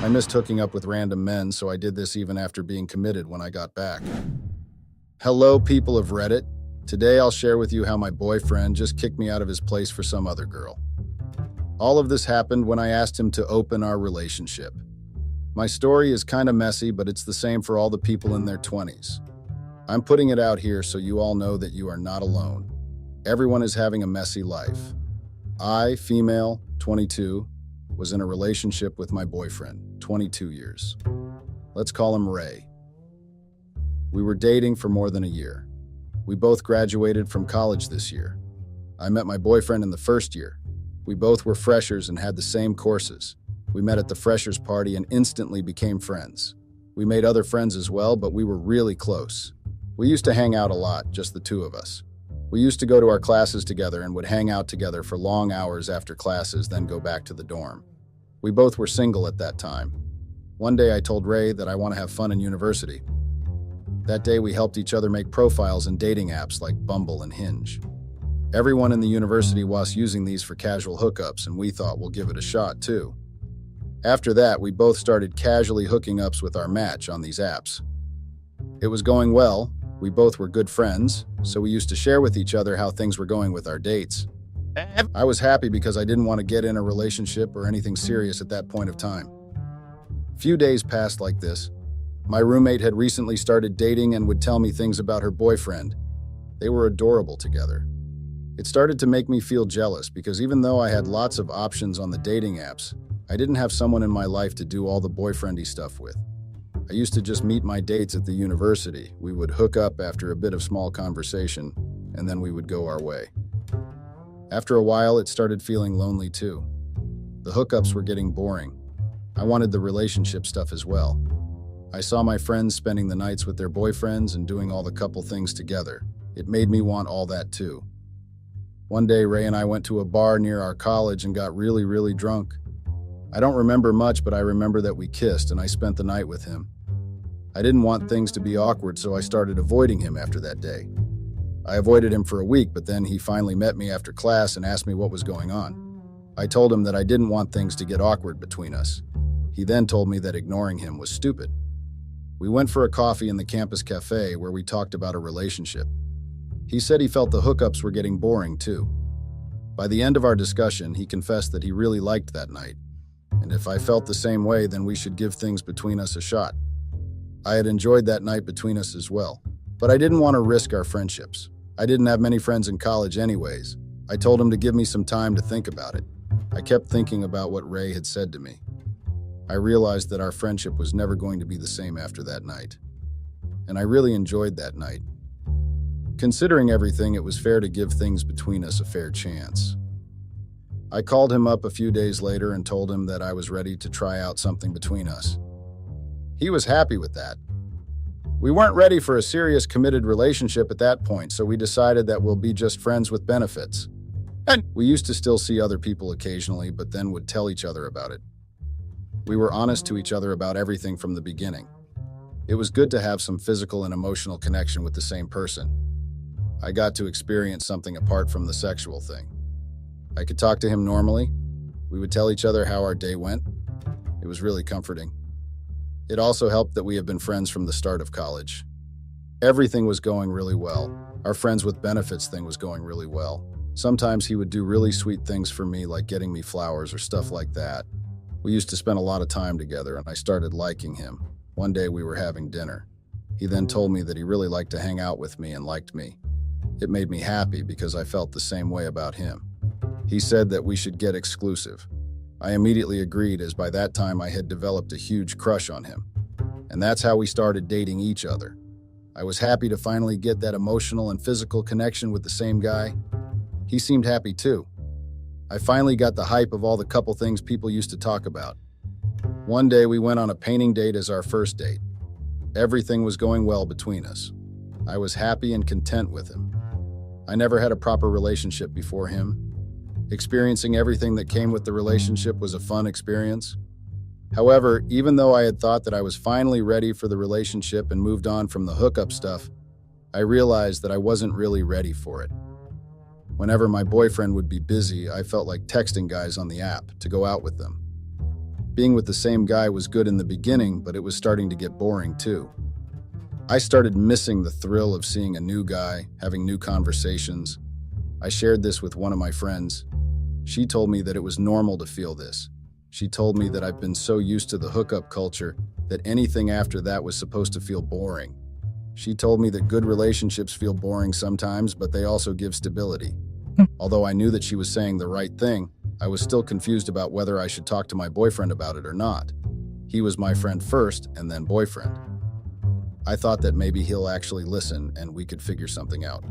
I missed hooking up with random men, so I did this even after being committed when I got back. Hello, people of Reddit. Today I'll share with you how my boyfriend just kicked me out of his place for some other girl. All of this happened when I asked him to open our relationship. My story is kind of messy, but it's the same for all the people in their 20s. I'm putting it out here so you all know that you are not alone. Everyone is having a messy life. I, female, 22, was in a relationship with my boyfriend, 22 years. Let's call him Ray. We were dating for more than a year. We both graduated from college this year. I met my boyfriend in the first year. We both were freshers and had the same courses. We met at the freshers party and instantly became friends. We made other friends as well, but we were really close. We used to hang out a lot, just the two of us. We used to go to our classes together and would hang out together for long hours after classes, then go back to the dorm. We both were single at that time. One day I told Ray that I want to have fun in university. That day we helped each other make profiles in dating apps like Bumble and Hinge. Everyone in the university was using these for casual hookups, and we thought we'll give it a shot too. After that, we both started casually hooking up with our match on these apps. It was going well. We both were good friends, so we used to share with each other how things were going with our dates. I was happy because I didn't want to get in a relationship or anything serious at that point of time. Few days passed like this. My roommate had recently started dating and would tell me things about her boyfriend. They were adorable together. It started to make me feel jealous because even though I had lots of options on the dating apps, I didn't have someone in my life to do all the boyfriendy stuff with. I used to just meet my dates at the university. We would hook up after a bit of small conversation, and then we would go our way. After a while, it started feeling lonely too. The hookups were getting boring. I wanted the relationship stuff as well. I saw my friends spending the nights with their boyfriends and doing all the couple things together. It made me want all that too. One day, Ray and I went to a bar near our college and got really drunk. I don't remember much, but I remember that we kissed and I spent the night with him. I didn't want things to be awkward, so I started avoiding him after that day. I avoided him for a week, but then he finally met me after class and asked me what was going on. I told him that I didn't want things to get awkward between us. He then told me that ignoring him was stupid. We went for a coffee in the campus cafe where we talked about a relationship. He said he felt the hookups were getting boring too. By the end of our discussion, he confessed that he really liked that night, and if I felt the same way, then we should give things between us a shot. I had enjoyed that night between us as well, but I didn't want to risk our friendships. I didn't have many friends in college anyways. I told him to give me some time to think about it. I kept thinking about what Ray had said to me. I realized that our friendship was never going to be the same after that night. And I really enjoyed that night. Considering everything, it was fair to give things between us a fair chance. I called him up a few days later and told him that I was ready to try out something between us. He was happy with that. We weren't ready for a serious committed relationship at that point, so we decided that we'll be just friends with benefits. And we used to still see other people occasionally, but then would tell each other about it. We were honest to each other about everything from the beginning. It was good to have some physical and emotional connection with the same person. I got to experience something apart from the sexual thing. I could talk to him normally. We would tell each other how our day went. It was really comforting. It also helped that we have been friends from the start of college. Everything was going really well. Our friends with benefits thing was going really well. Sometimes he would do really sweet things for me, like getting me flowers or stuff like that. We used to spend a lot of time together, and I started liking him. One day we were having dinner. He then told me that he really liked to hang out with me and liked me. It made me happy because I felt the same way about him. He said that we should get exclusive. I immediately agreed, as by that time I had developed a huge crush on him. And that's how we started dating each other. I was happy to finally get that emotional and physical connection with the same guy. He seemed happy too. I finally got the hype of all the couple things people used to talk about. One day we went on a painting date as our first date. Everything was going well between us. I was happy and content with him. I never had a proper relationship before him. Experiencing everything that came with the relationship was a fun experience. However, even though I had thought that I was finally ready for the relationship and moved on from the hookup stuff, I realized that I wasn't really ready for it. Whenever my boyfriend would be busy, I felt like texting guys on the app to go out with them. Being with the same guy was good in the beginning, but it was starting to get boring too. I started missing the thrill of seeing a new guy, having new conversations. I shared this with one of my friends. She told me that it was normal to feel this. She told me that I've been so used to the hookup culture that anything after that was supposed to feel boring. She told me that good relationships feel boring sometimes, but they also give stability. Although I knew that she was saying the right thing, I was still confused about whether I should talk to my boyfriend about it or not. He was my friend first and then boyfriend. I thought that maybe he'll actually listen and we could figure something out.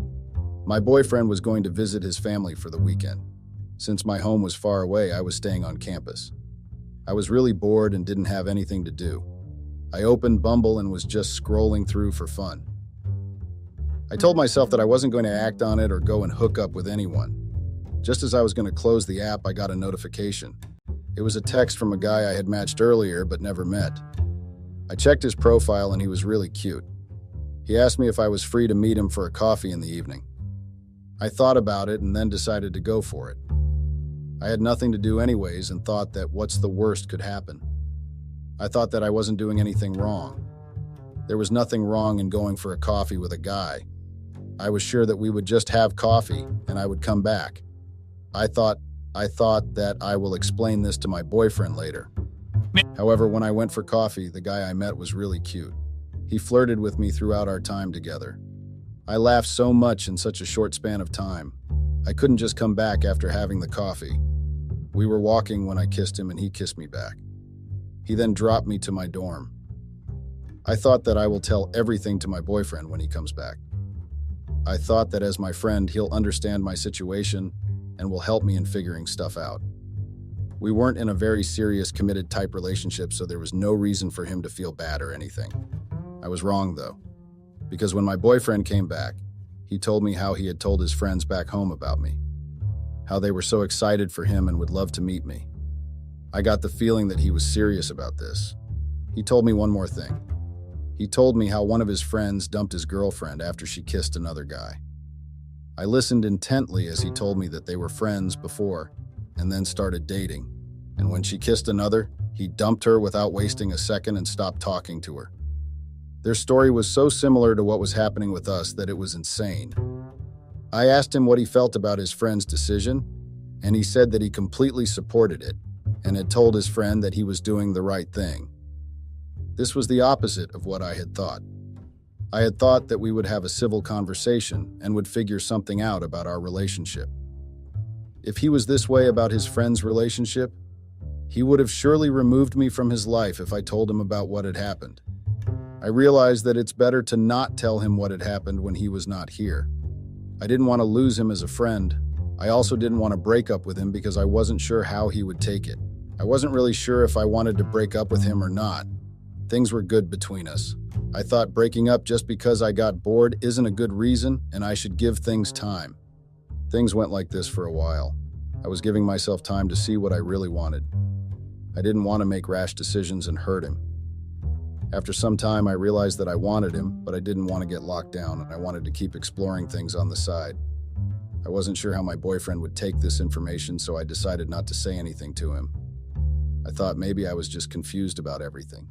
My boyfriend was going to visit his family for the weekend. Since my home was far away, I was staying on campus. I was really bored and didn't have anything to do. I opened Bumble and was just scrolling through for fun. I told myself that I wasn't going to act on it or go and hook up with anyone. Just as I was going to close the app, I got a notification. It was a text from a guy I had matched earlier but never met. I checked his profile and he was really cute. He asked me if I was free to meet him for a coffee in the evening. I thought about it and then decided to go for it. I had nothing to do anyways and thought that what's the worst could happen. I thought that I wasn't doing anything wrong. There was nothing wrong in going for a coffee with a guy. I was sure that we would just have coffee and I would come back. I thought that I will explain this to my boyfriend later. However, when I went for coffee, the guy I met was really cute. He flirted with me throughout our time together. I laughed so much in such a short span of time. I couldn't just come back after having the coffee. We were walking when I kissed him and he kissed me back. He then dropped me to my dorm. I thought that I will tell everything to my boyfriend when he comes back. I thought that as my friend, he'll understand my situation and will help me in figuring stuff out. We weren't in a very serious, committed type relationship, so there was no reason for him to feel bad or anything. I was wrong, though, because when my boyfriend came back, he told me how he had told his friends back home about me, how they were so excited for him and would love to meet me. I got the feeling that he was serious about this. He told me one more thing. He told me how one of his friends dumped his girlfriend after she kissed another guy. I listened intently as he told me that they were friends before and then started dating. And when she kissed another, he dumped her without wasting a second and stopped talking to her. Their story was so similar to what was happening with us that it was insane. I asked him what he felt about his friend's decision, and he said that he completely supported it and had told his friend that he was doing the right thing. This was the opposite of what I had thought. I had thought that we would have a civil conversation and would figure something out about our relationship. If he was this way about his friend's relationship, he would have surely removed me from his life if I told him about what had happened. I realized that it's better to not tell him what had happened when he was not here. I didn't want to lose him as a friend. I also didn't want to break up with him because I wasn't sure how he would take it. I wasn't really sure if I wanted to break up with him or not. Things were good between us. I thought breaking up just because I got bored isn't a good reason, and I should give things time. Things went like this for a while. I was giving myself time to see what I really wanted. I didn't want to make rash decisions and hurt him. After some time, I realized that I wanted him, but I didn't want to get locked down, and I wanted to keep exploring things on the side. I wasn't sure how my boyfriend would take this information, so I decided not to say anything to him. I thought maybe I was just confused about everything.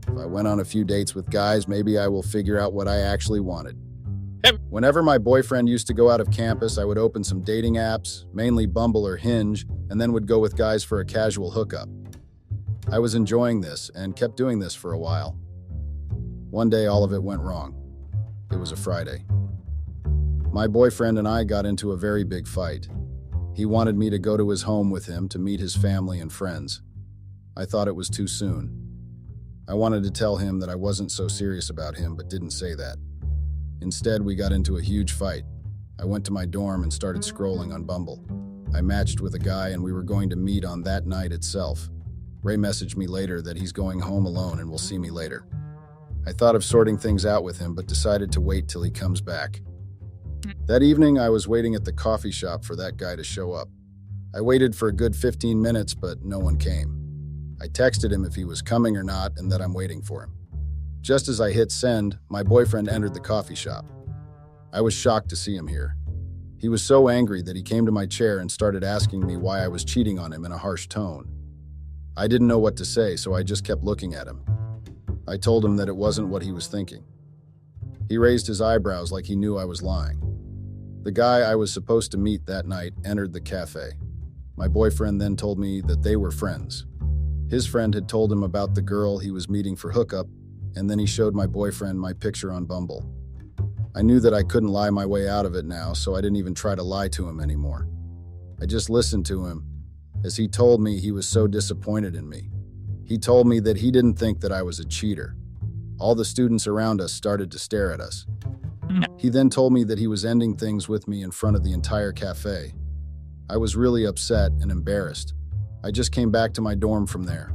If I went on a few dates with guys, maybe I will figure out what I actually wanted. Whenever my boyfriend used to go out of campus, I would open some dating apps, mainly Bumble or Hinge, and then would go with guys for a casual hookup. I was enjoying this and kept doing this for a while. One day, all of it went wrong. It was a Friday. My boyfriend and I got into a very big fight. He wanted me to go to his home with him to meet his family and friends. I thought it was too soon. I wanted to tell him that I wasn't so serious about him, but didn't say that. Instead, we got into a huge fight. I went to my dorm and started scrolling on Bumble. I matched with a guy and we were going to meet on that night itself. Ray messaged me later that he's going home alone and will see me later. I thought of sorting things out with him, but decided to wait till he comes back. That evening, I was waiting at the coffee shop for that guy to show up. I waited for a good 15 minutes, but no one came. I texted him if he was coming or not and that I'm waiting for him. Just as I hit send, my boyfriend entered the coffee shop. I was shocked to see him here. He was so angry that he came to my chair and started asking me why I was cheating on him in a harsh tone. I didn't know what to say, so I just kept looking at him. I told him that it wasn't what he was thinking. He raised his eyebrows like he knew I was lying. The guy I was supposed to meet that night entered the cafe. My boyfriend then told me that they were friends. His friend had told him about the girl he was meeting for hookup, and then he showed my boyfriend my picture on Bumble. I knew that I couldn't lie my way out of it now, so I didn't even try to lie to him anymore. I just listened to him as he told me he was so disappointed in me. He told me that he didn't think that I was a cheater. All the students around us started to stare at us. He then told me that he was ending things with me in front of the entire cafe. I was really upset and embarrassed. I just came back to my dorm from there.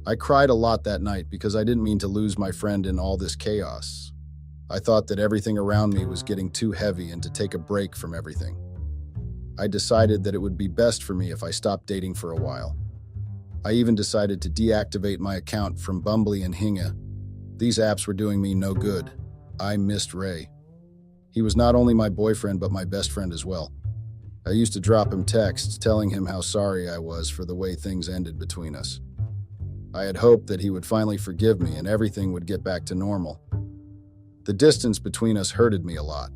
I cried a lot that night because I didn't mean to lose my friend in all this chaos. I thought that everything around me was getting too heavy and to take a break from everything. I decided that it would be best for me if I stopped dating for a while. I even decided to deactivate my account from Bumble and Hinge. These apps were doing me no good. I missed Ray. He was not only my boyfriend, but my best friend as well. I used to drop him texts telling him how sorry I was for the way things ended between us. I had hoped that he would finally forgive me and everything would get back to normal. The distance between us hurted me a lot.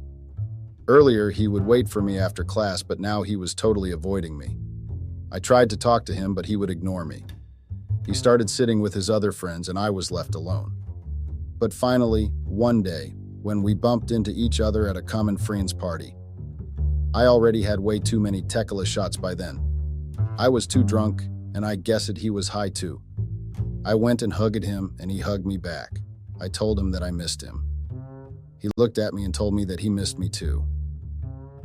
Earlier, he would wait for me after class, but now he was totally avoiding me. I tried to talk to him, but he would ignore me. He started sitting with his other friends and I was left alone. But finally, one day, when we bumped into each other at a common friend's party, I already had way too many tequila shots by then. I was too drunk, and I guessed he was high too. I went and hugged him, and he hugged me back. I told him that I missed him. He looked at me and told me that he missed me too.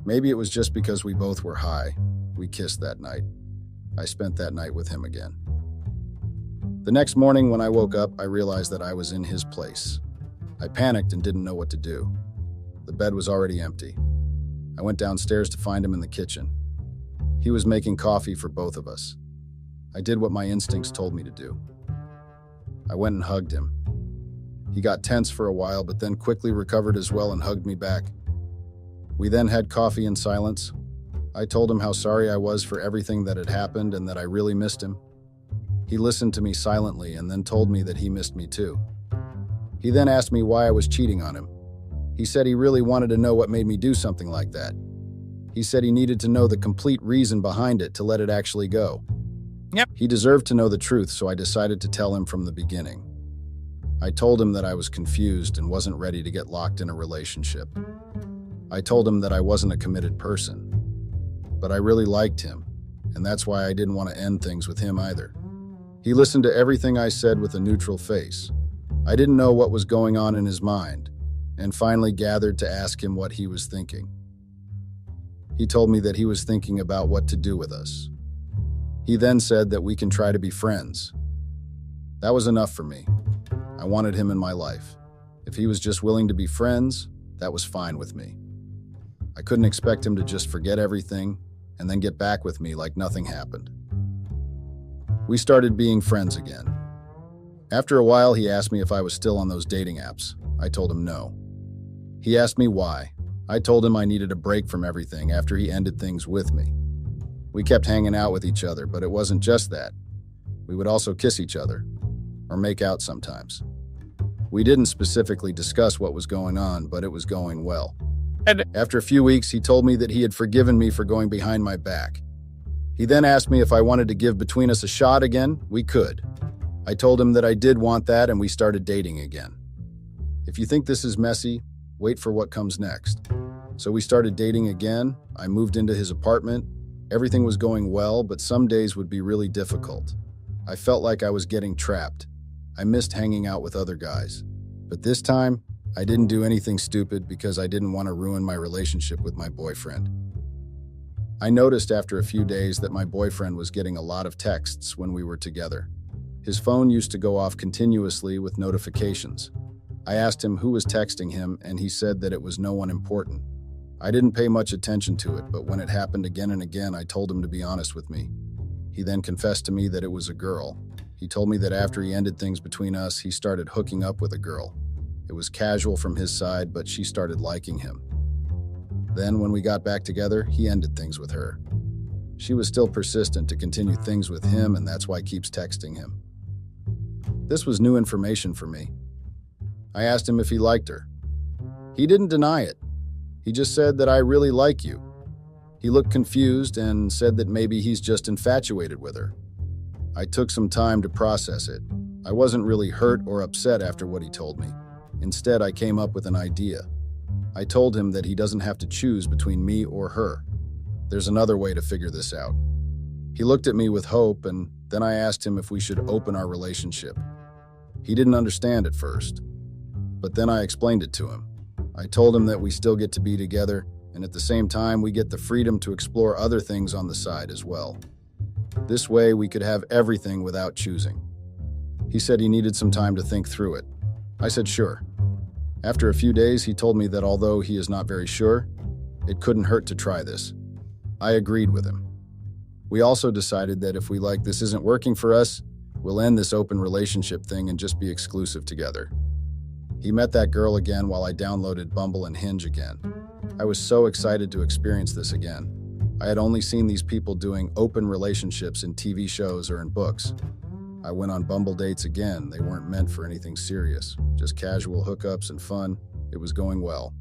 Maybe it was just because we both were high. We kissed that night. I spent that night with him again. The next morning when I woke up, I realized that I was in his place. I panicked and didn't know what to do. The bed was already empty. I went downstairs to find him in the kitchen. He was making coffee for both of us. I did what my instincts told me to do. I went and hugged him. He got tense for a while, but then quickly recovered as well and hugged me back. We then had coffee in silence. I told him how sorry I was for everything that had happened and that I really missed him. He listened to me silently and then told me that he missed me too. He then asked me why I was cheating on him. He said he really wanted to know what made me do something like that. He said he needed to know the complete reason behind it to let it actually go. Yep. He deserved to know the truth, so I decided to tell him from the beginning. I told him that I was confused and wasn't ready to get locked in a relationship. I told him that I wasn't a committed person. But I really liked him, and that's why I didn't want to end things with him either. He listened to everything I said with a neutral face. I didn't know what was going on in his mind, and finally gathered to ask him what he was thinking. He told me that he was thinking about what to do with us. He then said that we can try to be friends. That was enough for me. I wanted him in my life. If he was just willing to be friends, that was fine with me. I couldn't expect him to just forget everything and then get back with me like nothing happened. We started being friends again. After a while, he asked me if I was still on those dating apps. I told him no. He asked me why. I told him I needed a break from everything after he ended things with me. We kept hanging out with each other, but it wasn't just that. We would also kiss each other, or make out sometimes. We didn't specifically discuss what was going on, but it was going well. After a few weeks, he told me that he had forgiven me for going behind my back. He then asked me if I wanted to give between us a shot again. We could. I told him that I did want that, and we started dating again. If you think this is messy, wait for what comes next. So we started dating again. I moved into his apartment. Everything was going well, but some days would be really difficult. I felt like I was getting trapped. I missed hanging out with other guys. But this time, I didn't do anything stupid because I didn't want to ruin my relationship with my boyfriend. I noticed after a few days that my boyfriend was getting a lot of texts when we were together. His phone used to go off continuously with notifications. I asked him who was texting him, and he said that it was no one important. I didn't pay much attention to it, but when it happened again and again, I told him to be honest with me. He then confessed to me that it was a girl. He told me that after he ended things between us, he started hooking up with a girl. It was casual from his side, but she started liking him. Then, when we got back together, he ended things with her. She was still persistent to continue things with him, and that's why I keeps texting him. This was new information for me. I asked him if he liked her. He didn't deny it. He just said that I really like you. He looked confused and said that maybe he's just infatuated with her. I took some time to process it. I wasn't really hurt or upset after what he told me. Instead, I came up with an idea. I told him that he doesn't have to choose between me or her. There's another way to figure this out. He looked at me with hope, and then I asked him if we should open our relationship. He didn't understand at first, but then I explained it to him. I told him that we still get to be together, and at the same time, we get the freedom to explore other things on the side as well. This way, we could have everything without choosing. He said he needed some time to think through it. I said sure. After a few days, he told me that although he is not very sure, it couldn't hurt to try this. I agreed with him. We also decided that if we like this isn't working for us, we'll end this open relationship thing and just be exclusive together. He met that girl again while I downloaded Bumble and Hinge again. I was so excited to experience this again. I had only seen these people doing open relationships in TV shows or in books. I went on Bumble dates again. They weren't meant for anything serious, just casual hookups and fun. It was going well.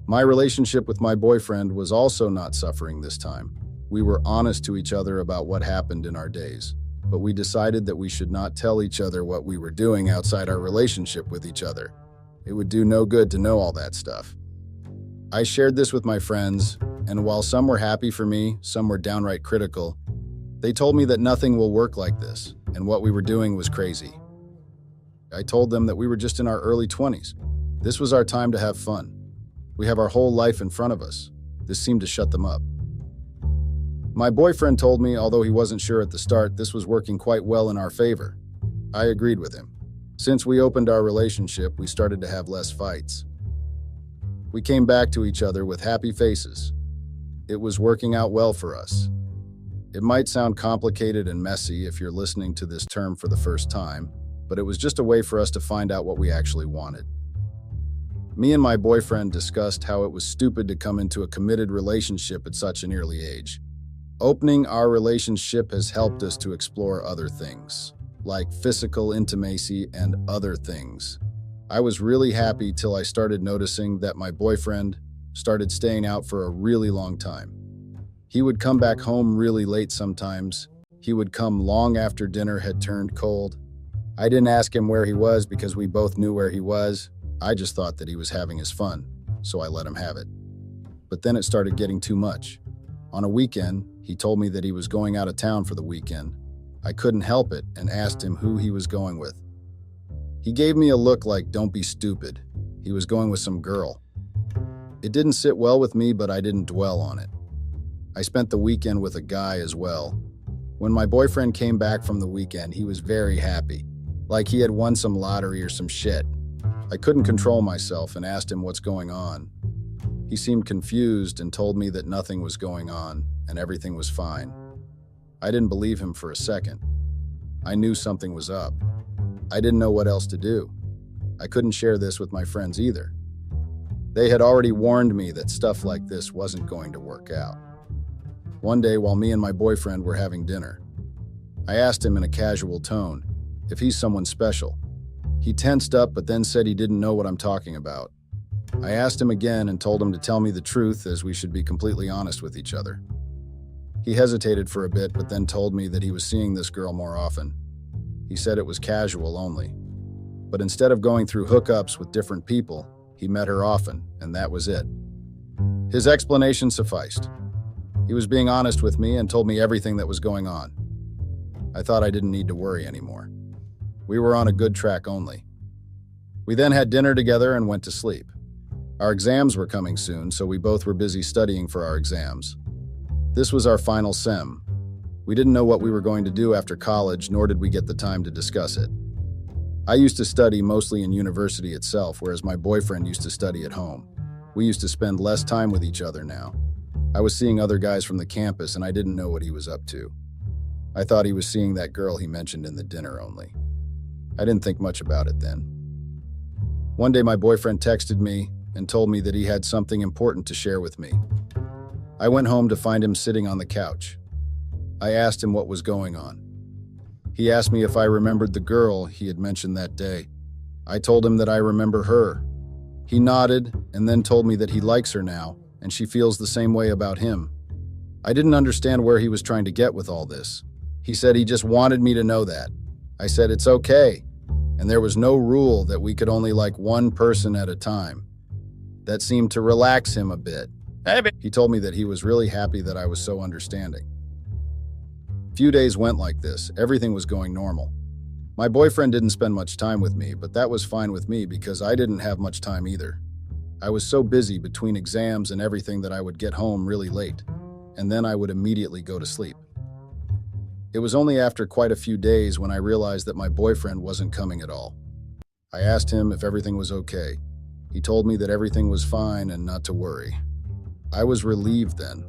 My relationship with my boyfriend was also not suffering this time. We were honest to each other about what happened in our days, but we decided that we should not tell each other what we were doing outside our relationship with each other. It would do no good to know all that stuff. I shared this with my friends, and while some were happy for me, some were downright critical. They told me that nothing will work like this, and what we were doing was crazy. I told them that we were just in our early 20s. This was our time to have fun. We have our whole life in front of us. This seemed to shut them up. My boyfriend told me, although he wasn't sure at the start, this was working quite well in our favor. I agreed with him. Since we opened our relationship, we started to have less fights. We came back to each other with happy faces. It was working out well for us. It might sound complicated and messy if you're listening to this term for the first time, but it was just a way for us to find out what we actually wanted. Me and my boyfriend discussed how it was stupid to come into a committed relationship at such an early age. Opening our relationship has helped us to explore other things, like physical intimacy and other things. I was really happy till I started noticing that my boyfriend started staying out for a really long time. He would come back home really late sometimes. He would come long after dinner had turned cold. I didn't ask him where he was because we both knew where he was. I just thought that he was having his fun, so I let him have it. But then it started getting too much. On a weekend, he told me that he was going out of town for the weekend. I couldn't help it and asked him who he was going with. He gave me a look like, "Don't be stupid." He was going with some girl. It didn't sit well with me, but I didn't dwell on it. I spent the weekend with a guy as well. When my boyfriend came back from the weekend, he was very happy, like he had won some lottery or some shit. I couldn't control myself and asked him what's going on. He seemed confused and told me that nothing was going on and everything was fine. I didn't believe him for a second. I knew something was up. I didn't know what else to do. I couldn't share this with my friends either. They had already warned me that stuff like this wasn't going to work out. One day, while me and my boyfriend were having dinner, I asked him in a casual tone if he's someone special. He tensed up but then said he didn't know what I'm talking about. I asked him again and told him to tell me the truth, as we should be completely honest with each other. He hesitated for a bit but then told me that he was seeing this girl more often. He said it was casual only. But instead of going through hookups with different people, he met her often, and that was it. His explanation sufficed. He was being honest with me and told me everything that was going on. I thought I didn't need to worry anymore. We were on a good track only. We then had dinner together and went to sleep. Our exams were coming soon, so we both were busy studying for our exams. This was our final sem. We didn't know what we were going to do after college, nor did we get the time to discuss it. I used to study mostly in university itself, whereas my boyfriend used to study at home. We used to spend less time with each other now. I was seeing other guys from the campus, and I didn't know what he was up to. I thought he was seeing that girl he mentioned in the dinner only. I didn't think much about it then. One day my boyfriend texted me and told me that he had something important to share with me. I went home to find him sitting on the couch. I asked him what was going on. He asked me if I remembered the girl he had mentioned that day. I told him that I remember her. He nodded and then told me that he likes her now and she feels the same way about him. I didn't understand where he was trying to get with all this. He said he just wanted me to know that. I said it's okay, and there was no rule that we could only like one person at a time. That seemed to relax him a bit. He told me that he was really happy that I was so understanding. Few days went like this. Everything was going normal. My boyfriend didn't spend much time with me, but that was fine with me because I didn't have much time either. I was so busy between exams and everything that I would get home really late, and then I would immediately go to sleep. It was only after quite a few days when I realized that my boyfriend wasn't coming at all. I asked him if everything was okay. He told me that everything was fine and not to worry. I was relieved then.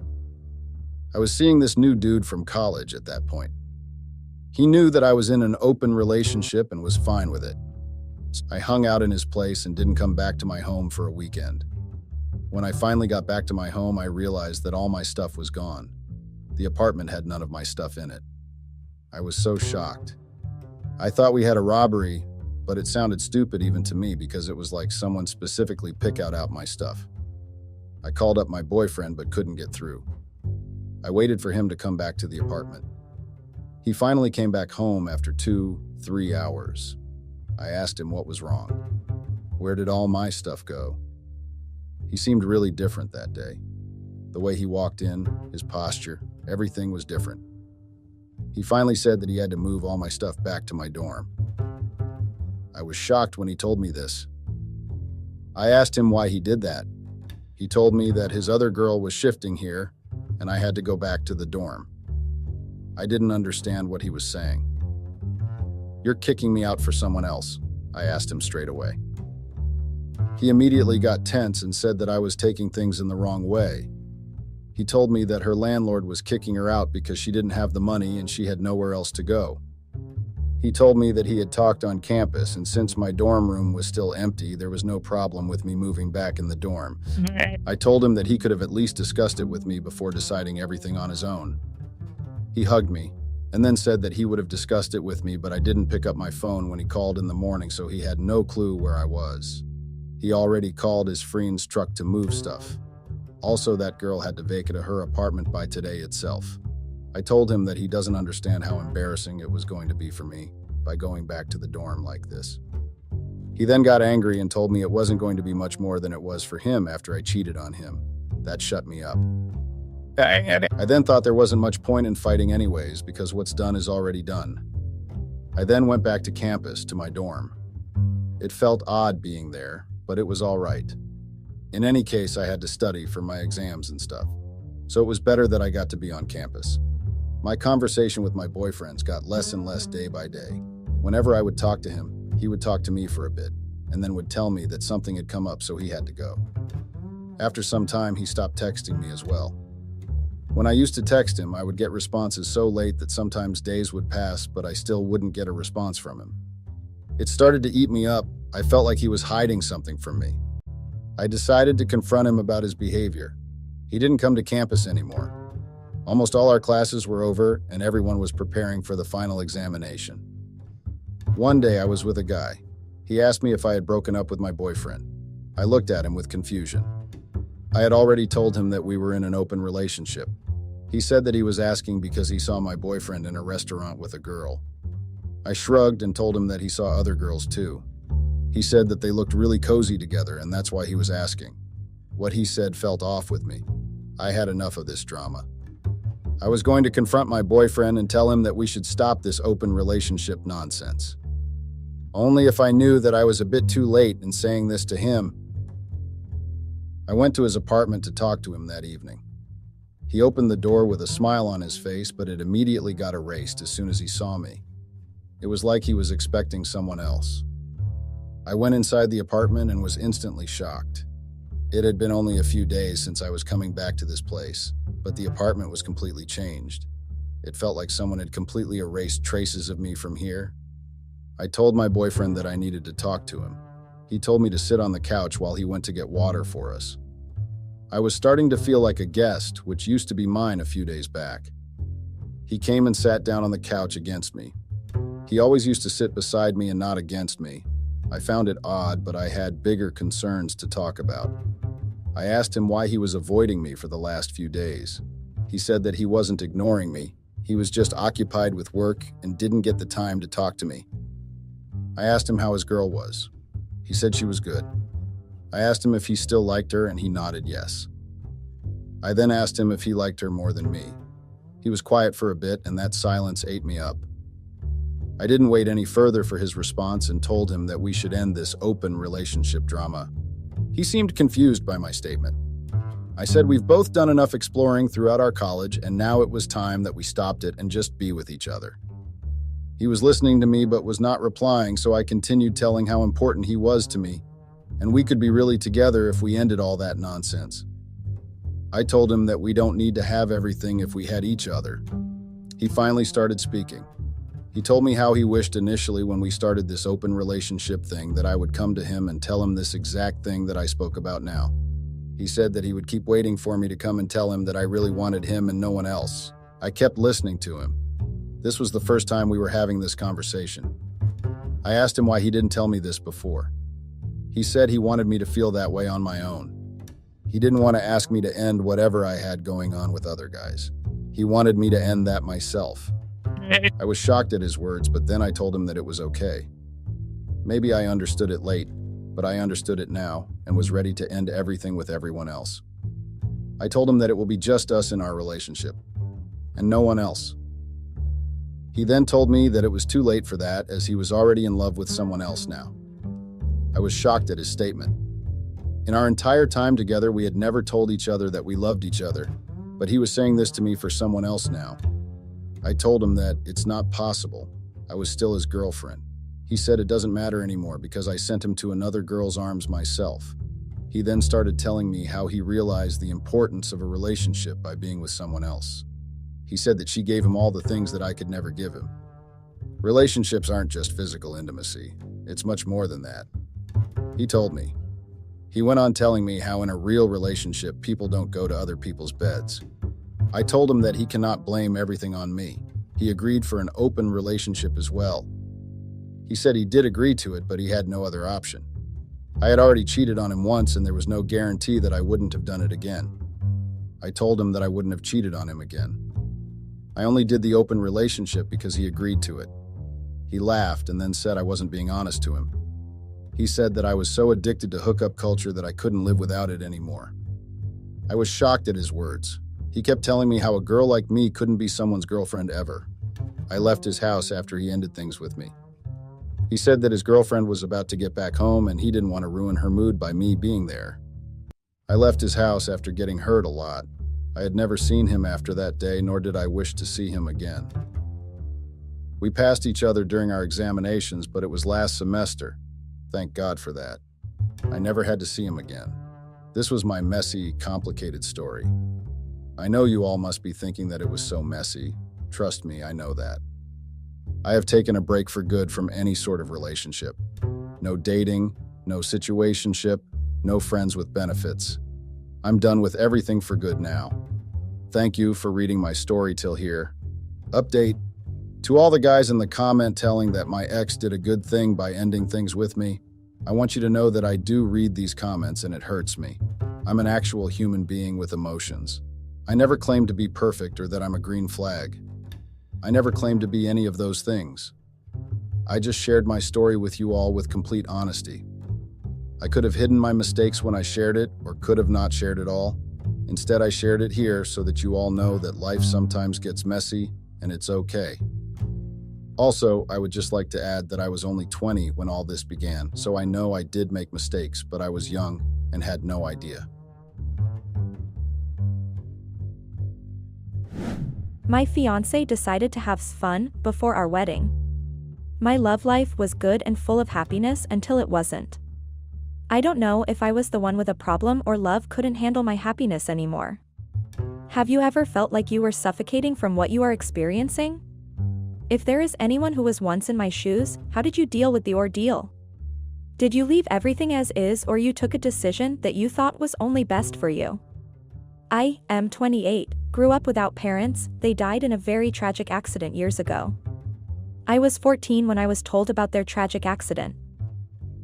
I was seeing this new dude from college at that point. He knew that I was in an open relationship and was fine with it. I hung out in his place and didn't come back to my home for a weekend. When I finally got back to my home, I realized that all my stuff was gone. The apartment had none of my stuff in it. I was so shocked. I thought we had a robbery, but it sounded stupid even to me because it was like someone specifically picked out my stuff. I called up my boyfriend but couldn't get through. I waited for him to come back to the apartment. He finally came back home after 2-3 hours. I asked him what was wrong. Where did all my stuff go? He seemed really different that day. The way he walked in, his posture, everything was different. He finally said that he had to move all my stuff back to my dorm. I was shocked when he told me this. I asked him why he did that. He told me that his other girl was shifting here and I had to go back to the dorm. I didn't understand what he was saying. "You're kicking me out for someone else," I asked him straight away. He immediately got tense and said that I was taking things in the wrong way. He told me that her landlord was kicking her out because she didn't have the money and she had nowhere else to go. He told me that he had talked on campus, and since my dorm room was still empty, there was no problem with me moving back in the dorm. I told him that he could have at least discussed it with me before deciding everything on his own. He hugged me and then said that he would have discussed it with me, but I didn't pick up my phone when he called in the morning, so he had no clue where I was. He already called his friend's truck to move stuff. Also, that girl had to vacate her apartment by today itself. I told him that he doesn't understand how embarrassing it was going to be for me by going back to the dorm like this. He then got angry and told me it wasn't going to be much more than it was for him after I cheated on him. That shut me up. I then thought there wasn't much point in fighting anyways because what's done is already done. I then went back to campus to my dorm. It felt odd being there, but it was all right. In any case, I had to study for my exams and stuff, so it was better that I got to be on campus. My conversation with my boyfriends got less and less day by day. Whenever I would talk to him, he would talk to me for a bit, and then would tell me that something had come up so he had to go. After some time, he stopped texting me as well. When I used to text him, I would get responses so late that sometimes days would pass, but I still wouldn't get a response from him. It started to eat me up. I felt like he was hiding something from me. I decided to confront him about his behavior. He didn't come to campus anymore. Almost all our classes were over, and everyone was preparing for the final examination. One day I was with a guy. He asked me if I had broken up with my boyfriend. I looked at him with confusion. I had already told him that we were in an open relationship. He said that he was asking because he saw my boyfriend in a restaurant with a girl. I shrugged and told him that he saw other girls too. He said that they looked really cozy together and that's why he was asking. What he said felt off with me. I had enough of this drama. I was going to confront my boyfriend and tell him that we should stop this open relationship nonsense. Only if I knew that I was a bit too late in saying this to him. I went to his apartment to talk to him that evening. He opened the door with a smile on his face, but it immediately got erased as soon as he saw me. It was like he was expecting someone else. I went inside the apartment and was instantly shocked. It had been only a few days since I was coming back to this place, but the apartment was completely changed. It felt like someone had completely erased traces of me from here. I told my boyfriend that I needed to talk to him. He told me to sit on the couch while he went to get water for us. I was starting to feel like a guest, which used to be mine a few days back. He came and sat down on the couch against me. He always used to sit beside me and not against me. I found it odd, but I had bigger concerns to talk about. I asked him why he was avoiding me for the last few days. He said that he wasn't ignoring me. He was just occupied with work and didn't get the time to talk to me. I asked him how his girl was. He said she was good. I asked him if he still liked her, and he nodded yes. I then asked him if he liked her more than me. He was quiet for a bit, and that silence ate me up. I didn't wait any further for his response and told him that we should end this open relationship drama. He seemed confused by my statement. I said we've both done enough exploring throughout our college, and now it was time that we stopped it and just be with each other. He was listening to me but was not replying, so I continued telling how important he was to me, and we could be really together if we ended all that nonsense. I told him that we don't need to have everything if we had each other. He finally started speaking. He told me how he wished initially when we started this open relationship thing that I would come to him and tell him this exact thing that I spoke about now. He said that he would keep waiting for me to come and tell him that I really wanted him and no one else. I kept listening to him. This was the first time we were having this conversation. I asked him why he didn't tell me this before. He said he wanted me to feel that way on my own. He didn't want to ask me to end whatever I had going on with other guys. He wanted me to end that myself. I was shocked at his words, but then I told him that it was okay. Maybe I understood it late, but I understood it now and was ready to end everything with everyone else. I told him that it will be just us in our relationship, and no one else. He then told me that it was too late for that, as he was already in love with someone else now. I was shocked at his statement. In our entire time together, we had never told each other that we loved each other, but he was saying this to me for someone else now. I told him that it's not possible. I was still his girlfriend. He said it doesn't matter anymore because I sent him to another girl's arms myself. He then started telling me how he realized the importance of a relationship by being with someone else. He said that she gave him all the things that I could never give him. Relationships aren't just physical intimacy. It's much more than that. He told me. He went on telling me how in a real relationship, people don't go to other people's beds. I told him that he cannot blame everything on me. He agreed for an open relationship as well. He said he did agree to it, but he had no other option. I had already cheated on him once, and there was no guarantee that I wouldn't have done it again. I told him that I wouldn't have cheated on him again. I only did the open relationship because he agreed to it. He laughed and then said I wasn't being honest to him. He said that I was so addicted to hookup culture that I couldn't live without it anymore. I was shocked at his words. He kept telling me how a girl like me couldn't be someone's girlfriend ever. I left his house after he ended things with me. He said that his girlfriend was about to get back home and he didn't want to ruin her mood by me being there. I left his house after getting hurt a lot. I had never seen him after that day, nor did I wish to see him again. We passed each other during our examinations, but it was last semester. Thank God for that. I never had to see him again. This was my messy, complicated story. I know you all must be thinking that it was so messy. Trust me, I know that. I have taken a break for good from any sort of relationship. No dating, no situationship, no friends with benefits. I'm done with everything for good now. Thank you for reading my story till here. Update. To all the guys in the comment telling that my ex did a good thing by ending things with me, I want you to know that I do read these comments and it hurts me. I'm an actual human being with emotions. I never claimed to be perfect or that I'm a green flag. I never claimed to be any of those things. I just shared my story with you all with complete honesty. I could have hidden my mistakes when I shared it or could have not shared it all. Instead, I shared it here so that you all know that life sometimes gets messy and it's okay. Also, I would just like to add that I was only 20 when all this began, so I know I did make mistakes, but I was young and had no idea. My fiancé decided to have fun before our wedding. My love life was good and full of happiness until it wasn't. I don't know if I was the one with a problem or love couldn't handle my happiness anymore. Have you ever felt like you were suffocating from what you are experiencing? If there is anyone who was once in my shoes, how did you deal with the ordeal? Did you leave everything as is or you took a decision that you thought was only best for you? I am 28, grew up without parents, they died in a very tragic accident years ago. I was 14 when I was told about their tragic accident.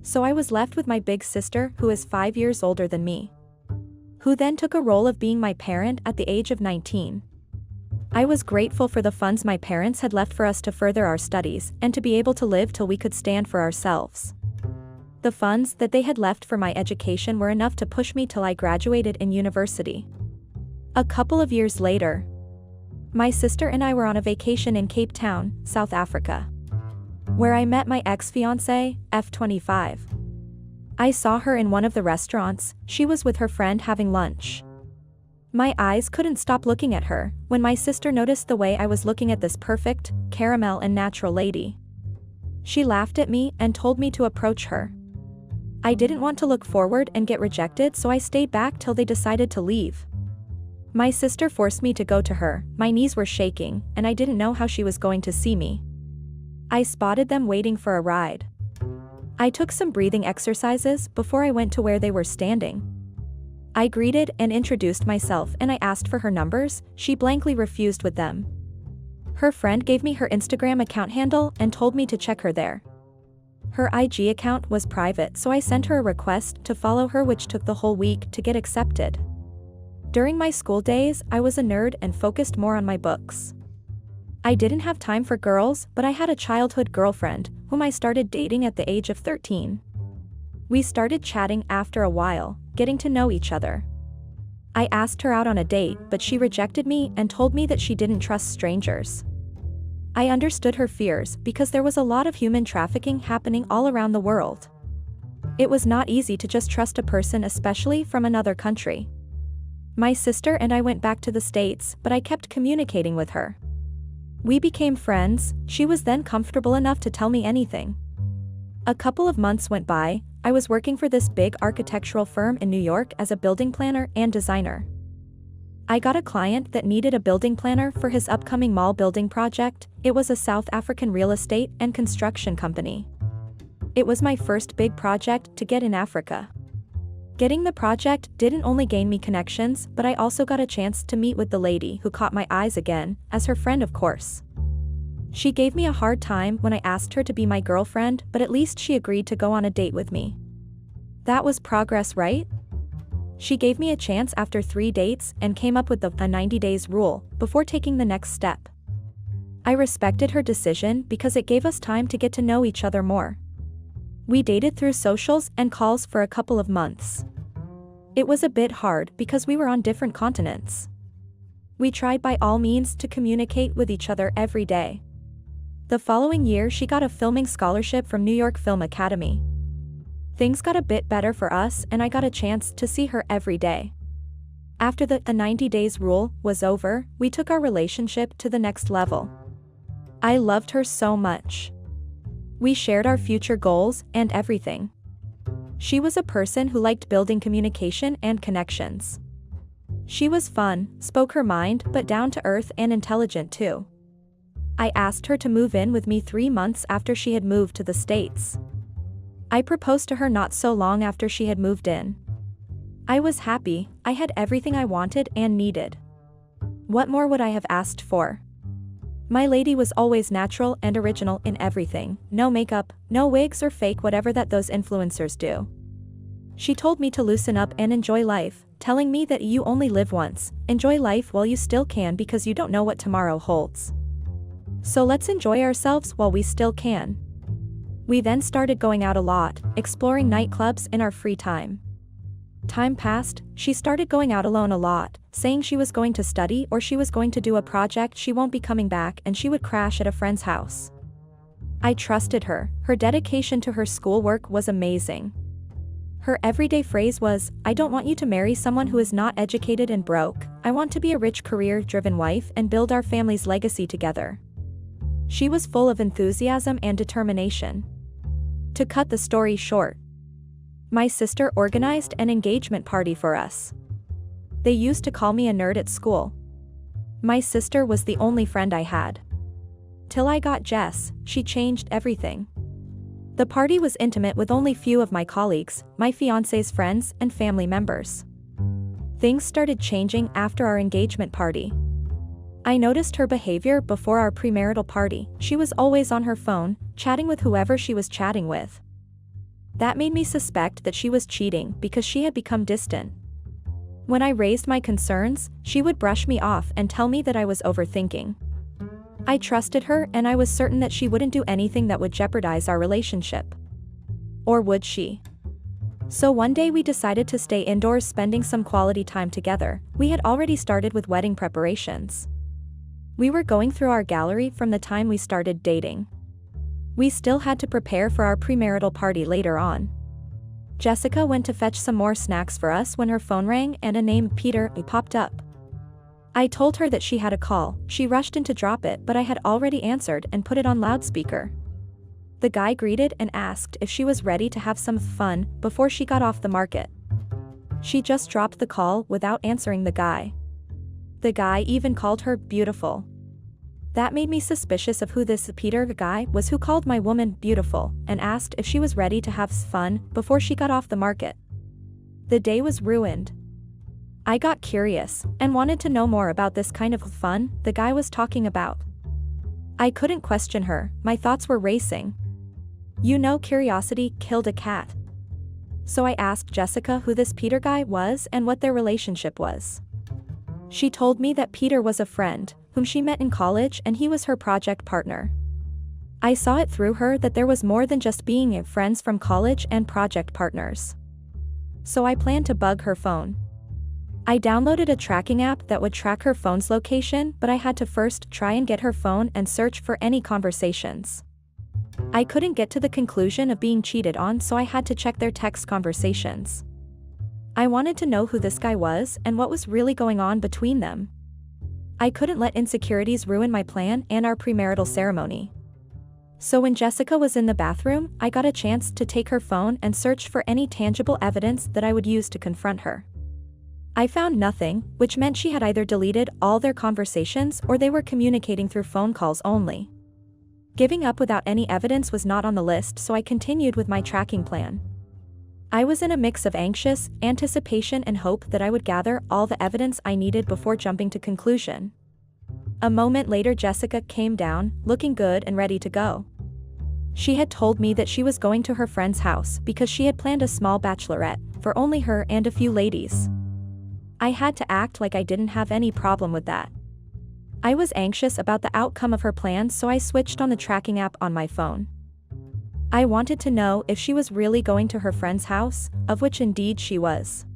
So I was left with my big sister, who is 5 years older than me, who then took a role of being my parent at the age of 19. I was grateful for the funds my parents had left for us to further our studies and to be able to live till we could stand for ourselves. The funds that they had left for my education were enough to push me till I graduated in university. A couple of years later, my sister and I were on a vacation in Cape Town, South Africa, where I met my ex-fiancé, F25. I saw her in one of the restaurants, she was with her friend having lunch. My eyes couldn't stop looking at her, when my sister noticed the way I was looking at this perfect, caramel and natural lady. She laughed at me and told me to approach her. I didn't want to look forward and get rejected, so I stayed back till they decided to leave. My sister forced me to go to her, my knees were shaking, and I didn't know how she was going to see me. I spotted them waiting for a ride. I took some breathing exercises before I went to where they were standing. I greeted and introduced myself and I asked for her numbers, she blankly refused with them. Her friend gave me her Instagram account handle and told me to check her there. Her IG account was private, so I sent her a request to follow her, which took the whole week to get accepted. During my school days, I was a nerd and focused more on my books. I didn't have time for girls, but I had a childhood girlfriend, whom I started dating at the age of 13. We started chatting after a while, getting to know each other. I asked her out on a date, but she rejected me and told me that she didn't trust strangers. I understood her fears because there was a lot of human trafficking happening all around the world. It was not easy to just trust a person, especially from another country. My sister and I went back to the States, but I kept communicating with her. We became friends, she was then comfortable enough to tell me anything. A couple of months went by, I was working for this big architectural firm in New York as a building planner and designer. I got a client that needed a building planner for his upcoming mall building project. It was a South African real estate and construction company. It was my first big project to get in Africa. Getting the project didn't only gain me connections, but I also got a chance to meet with the lady who caught my eyes again, as her friend of course. She gave me a hard time when I asked her to be my girlfriend, but at least she agreed to go on a date with me. That was progress, right? She gave me a chance after 3 dates and came up with a 90 days rule before taking the next step. I respected her decision because it gave us time to get to know each other more. We dated through socials and calls for a couple of months. It was a bit hard because we were on different continents. We tried by all means to communicate with each other every day. The following year she got a filming scholarship from New York Film Academy. Things got a bit better for us and I got a chance to see her every day. After the 90 days rule was over, we took our relationship to the next level. I loved her so much. We shared our future goals and everything. She was a person who liked building communication and connections. She was fun, spoke her mind, but down to earth and intelligent too. I asked her to move in with me 3 months after she had moved to the States. I proposed to her not so long after she had moved in. I was happy, I had everything I wanted and needed. What more would I have asked for? My lady was always natural and original in everything, no makeup, no wigs or fake whatever that those influencers do. She told me to loosen up and enjoy life, telling me that you only live once, enjoy life while you still can because you don't know what tomorrow holds. So let's enjoy ourselves while we still can. We then started going out a lot, exploring nightclubs in our free time. Time passed, she started going out alone a lot, saying she was going to study or she was going to do a project, she won't be coming back, and she would crash at a friend's house. I trusted her, her dedication to her schoolwork was amazing. Her everyday phrase was, "I don't want you to marry someone who is not educated and broke, I want to be a rich career-driven wife and build our family's legacy together." She was full of enthusiasm and determination. To cut the story short, my sister organized an engagement party for us. They used to call me a nerd at school. My sister was the only friend I had. Till I got Jess, she changed everything. The party was intimate with only few of my colleagues, my fiancé's friends and family members. Things started changing after our engagement party. I noticed her behavior before our premarital party. She was always on her phone, chatting with whoever she was chatting with. That made me suspect that she was cheating because she had become distant. When I raised my concerns, she would brush me off and tell me that I was overthinking. I trusted her and I was certain that she wouldn't do anything that would jeopardize our relationship. Or would she? So one day we decided to stay indoors, spending some quality time together. We had already started with wedding preparations. We were going through our gallery from the time we started dating. We still had to prepare for our premarital party later on. Jessica went to fetch some more snacks for us when her phone rang and a name Peter popped up. I told her that she had a call. She rushed in to drop it, but I had already answered and put it on loudspeaker. The guy greeted and asked if she was ready to have some fun before she got off the market. She just dropped the call without answering the guy. The guy even called her beautiful. That made me suspicious of who this Peter guy was who called my woman beautiful and asked if she was ready to have fun before she got off the market. The day was ruined. I got curious and wanted to know more about this kind of fun the guy was talking about. I couldn't question her, my thoughts were racing. You know, curiosity killed a cat. So I asked Jessica who this Peter guy was and what their relationship was. She told me that Peter was a friend whom she met in college and he was her project partner. I saw it through her that there was more than just being friends from college and project partners. So I planned to bug her phone. I downloaded a tracking app that would track her phone's location, but I had to first try and get her phone and search for any conversations. I couldn't get to the conclusion of being cheated on, so I had to check their text conversations. I wanted to know who this guy was and what was really going on between them. I couldn't let insecurities ruin my plan and our premarital ceremony. So when Jessica was in the bathroom, I got a chance to take her phone and search for any tangible evidence that I would use to confront her. I found nothing, which meant she had either deleted all their conversations or they were communicating through phone calls only. Giving up without any evidence was not on the list, so I continued with my tracking plan. I was in a mix of anxious anticipation and hope that I would gather all the evidence I needed before jumping to conclusion. A moment later, Jessica came down, looking good and ready to go. She had told me that she was going to her friend's house because she had planned a small bachelorette for only her and a few ladies. I had to act like I didn't have any problem with that. I was anxious about the outcome of her plans, so I switched on the tracking app on my phone. I wanted to know if she was really going to her friend's house, of which indeed she was.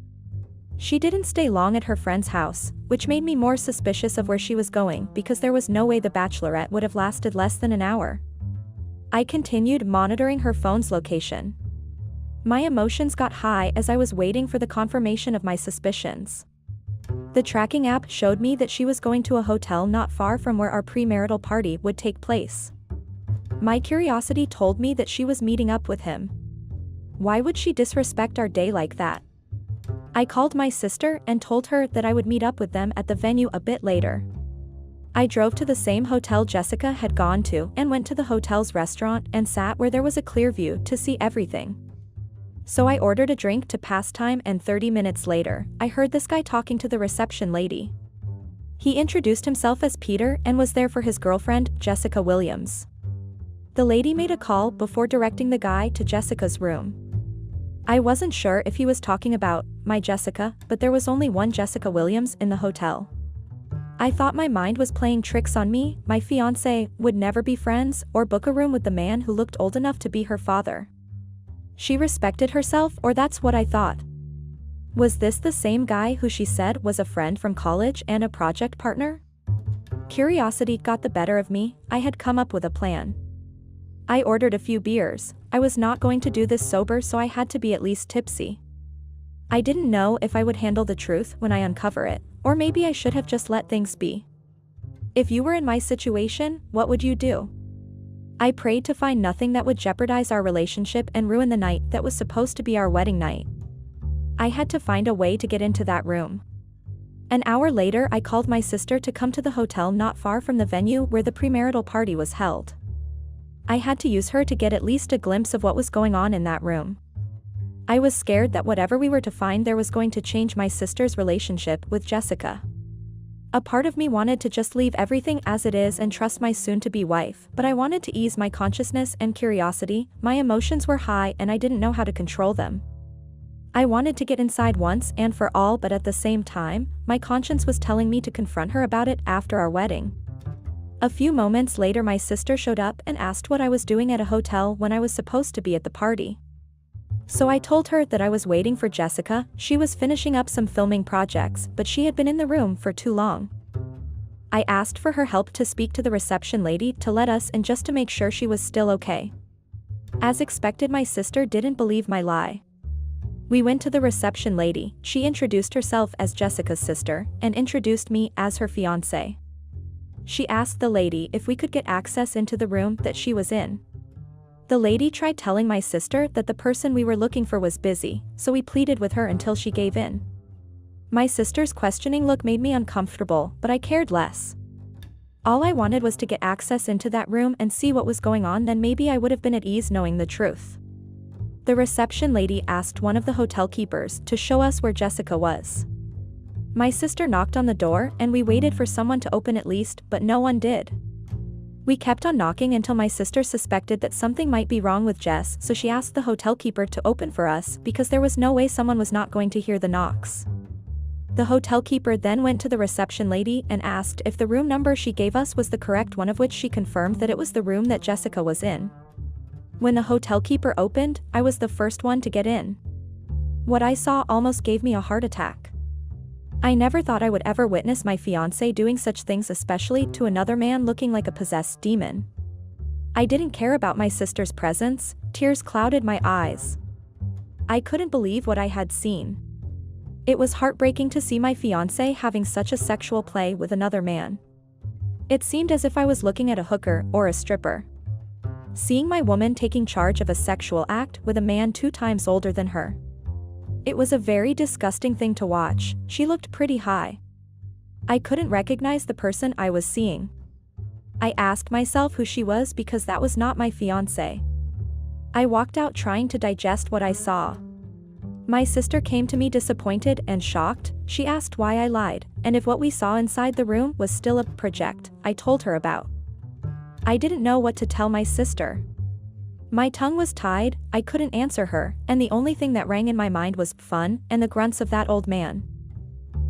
She didn't stay long at her friend's house, which made me more suspicious of where she was going because there was no way the bachelorette would have lasted less than an hour. I continued monitoring her phone's location. My emotions got high as I was waiting for the confirmation of my suspicions. The tracking app showed me that she was going to a hotel not far from where our premarital party would take place. My curiosity told me that she was meeting up with him. Why would she disrespect our day like that? I called my sister and told her that I would meet up with them at the venue a bit later. I drove to the same hotel Jessica had gone to and went to the hotel's restaurant and sat where there was a clear view to see everything. So I ordered a drink to pass time, and 30 minutes later, I heard this guy talking to the reception lady. He introduced himself as Peter and was there for his girlfriend, Jessica Williams. The lady made a call before directing the guy to Jessica's room. I wasn't sure if he was talking about my Jessica, but there was only one Jessica Williams in the hotel. I thought my mind was playing tricks on me. My fiancé would never be friends or book a room with the man who looked old enough to be her father. She respected herself, or that's what I thought. Was this the same guy who she said was a friend from college and a project partner? Curiosity got the better of me. I had come up with a plan. I ordered a few beers. I was not going to do this sober, so I had to be at least tipsy. I didn't know if I would handle the truth when I uncover it, or maybe I should have just let things be. If you were in my situation, what would you do? I prayed to find nothing that would jeopardize our relationship and ruin the night that was supposed to be our wedding night. I had to find a way to get into that room. An hour later, I called my sister to come to the hotel not far from the venue where the premarital party was held. I had to use her to get at least a glimpse of what was going on in that room. I was scared that whatever we were to find there was going to change my sister's relationship with Jessica. A part of me wanted to just leave everything as it is and trust my soon-to-be wife, but I wanted to ease my consciousness and curiosity. My emotions were high and I didn't know how to control them. I wanted to get inside once and for all, but at the same time, my conscience was telling me to confront her about it after our wedding. A few moments later, my sister showed up and asked what I was doing at a hotel when I was supposed to be at the party. So I told her that I was waiting for Jessica. She was finishing up some filming projects, but she had been in the room for too long. I asked for her help to speak to the reception lady to let us in just to make sure she was still okay. As expected, my sister didn't believe my lie. We went to the reception lady. She introduced herself as Jessica's sister and introduced me as her fiancé. She asked the lady if we could get access into the room that she was in. The lady tried telling my sister that the person we were looking for was busy, so we pleaded with her until she gave in. My sister's questioning look made me uncomfortable, but I cared less. All I wanted was to get access into that room and see what was going on, then maybe I would have been at ease knowing the truth. The reception lady asked one of the hotel keepers to show us where Jessica was. My sister knocked on the door and we waited for someone to open at least, but no one did. We kept on knocking until my sister suspected that something might be wrong with Jess, so she asked the hotel keeper to open for us because there was no way someone was not going to hear the knocks. The hotel keeper then went to the reception lady and asked if the room number she gave us was the correct one, of which she confirmed that it was the room that Jessica was in. When the hotel keeper opened, I was the first one to get in. What I saw almost gave me a heart attack. I never thought I would ever witness my fiancé doing such things, especially to another man looking like a possessed demon. I didn't care about my sister's presence. Tears clouded my eyes. I couldn't believe what I had seen. It was heartbreaking to see my fiancé having such a sexual play with another man. It seemed as if I was looking at a hooker or a stripper. Seeing my woman taking charge of a sexual act with a man 2 times older than her. It was a very disgusting thing to watch. She looked pretty high. I couldn't recognize the person I was seeing. I asked myself who she was because that was not my fiancé. I walked out trying to digest what I saw. My sister came to me disappointed and shocked. She asked why I lied, and if what we saw inside the room was still a project I told her about. I didn't know what to tell my sister. My tongue was tied. I couldn't answer her, and the only thing that rang in my mind was fun and the grunts of that old man.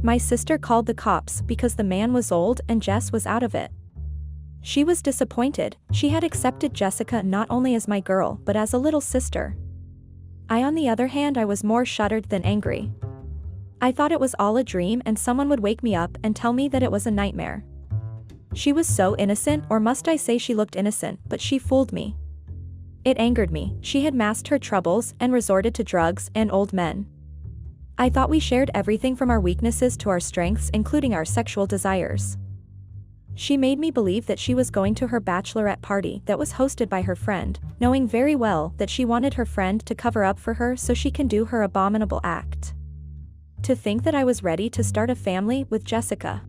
My sister called the cops because the man was old and Jess was out of it. She was disappointed. She had accepted Jessica not only as my girl but as a little sister. On the other hand, I was more shuddered than angry. I thought it was all a dream and someone would wake me up and tell me that it was a nightmare. She was so innocent, or must I say she looked innocent, but she fooled me. It angered me. She had masked her troubles and resorted to drugs and old men. I thought we shared everything from our weaknesses to our strengths, including our sexual desires. She made me believe that she was going to her bachelorette party that was hosted by her friend, knowing very well that she wanted her friend to cover up for her so she can do her abominable act. To think that I was ready to start a family with Jessica.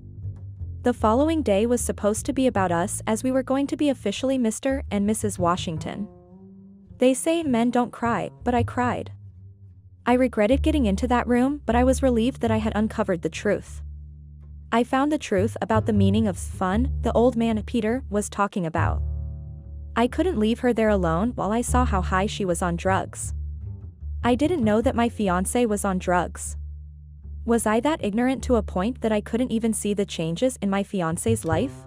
The following day was supposed to be about us, as we were going to be officially Mr. and Mrs. Washington. They say men don't cry, but I cried. I regretted getting into that room, but I was relieved that I had uncovered the truth. I found the truth about the meaning of fun the old man Peter was talking about. I couldn't leave her there alone while I saw how high she was on drugs. I didn't know that my fiancé was on drugs. Was I that ignorant to a point that I couldn't even see the changes in my fiancé's life?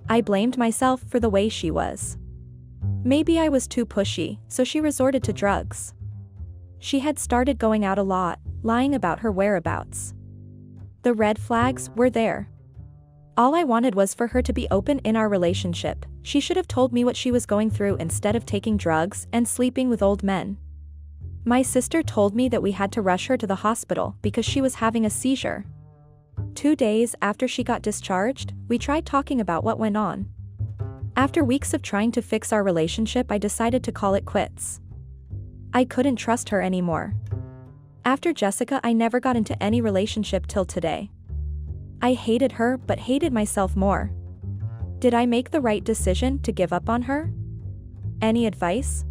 I blamed myself for the way she was. Maybe I was too pushy, so she resorted to drugs. She had started going out a lot, lying about her whereabouts. The red flags were there. All I wanted was for her to be open in our relationship. She should have told me what she was going through instead of taking drugs and sleeping with old men. My sister told me that we had to rush her to the hospital because she was having a seizure. 2 days after she got discharged, we tried talking about what went on. After weeks of trying to fix our relationship, I decided to call it quits. I couldn't trust her anymore. After Jessica, I never got into any relationship till today. I hated her but hated myself more. Did I make the right decision to give up on her? Any advice?